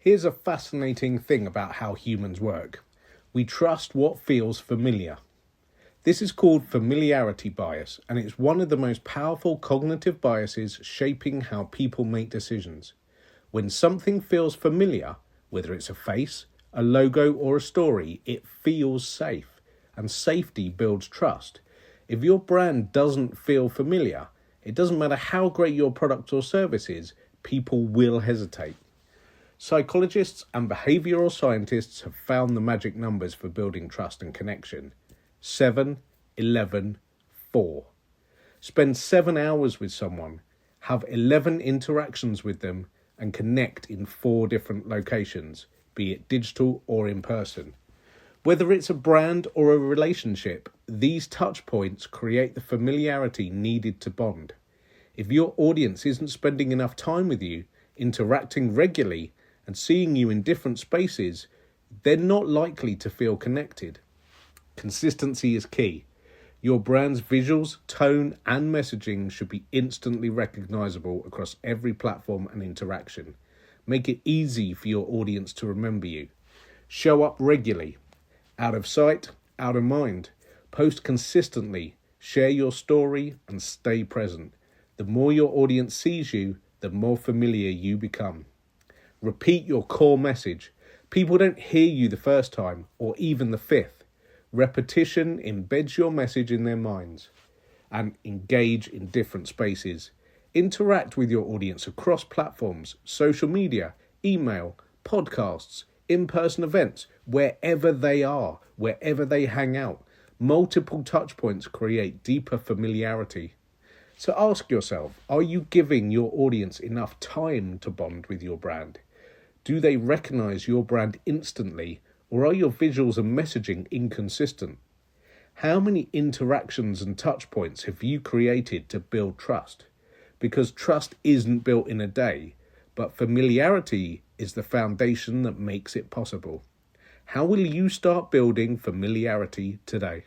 Here's a fascinating thing about how humans work. We trust what feels familiar. This is called familiarity bias, and it's one of the most powerful cognitive biases shaping how people make decisions. When something feels familiar, whether it's a face, a logo, or a story, it feels safe, and safety builds trust. If your brand doesn't feel familiar, it doesn't matter how great your product or service is, people will hesitate. Psychologists and behavioural scientists have found the magic numbers for building trust and connection. 7, 11, 4. Spend 7 hours with someone, have 11 interactions with them, and connect in 4 different locations, be it digital or in person. Whether it's a brand or a relationship, these touch points create the familiarity needed to bond. If your audience isn't spending enough time with you, interacting regularly, and seeing you in different spaces, they're not likely to feel connected. Consistency is key. Your brand's visuals, tone, and messaging should be instantly recognizable across every platform and interaction. Make it easy for your audience to remember you. Show up regularly. Out of sight, out of mind. Post consistently. Share your story and stay present. The more your audience sees you, the more familiar you become. Repeat your core message. People don't hear you the first time or even the 5th. Repetition embeds your message in their minds. And engage in different spaces. Interact with your audience across platforms, social media, email, podcasts, in-person events, wherever they are, wherever they hang out. Multiple touchpoints create deeper familiarity. So ask yourself, are you giving your audience enough time to bond with your brand? Do they recognize your brand instantly, or are your visuals and messaging inconsistent? How many interactions and touch points have you created to build trust? Because trust isn't built in a day, but familiarity is the foundation that makes it possible. How will you start building familiarity today?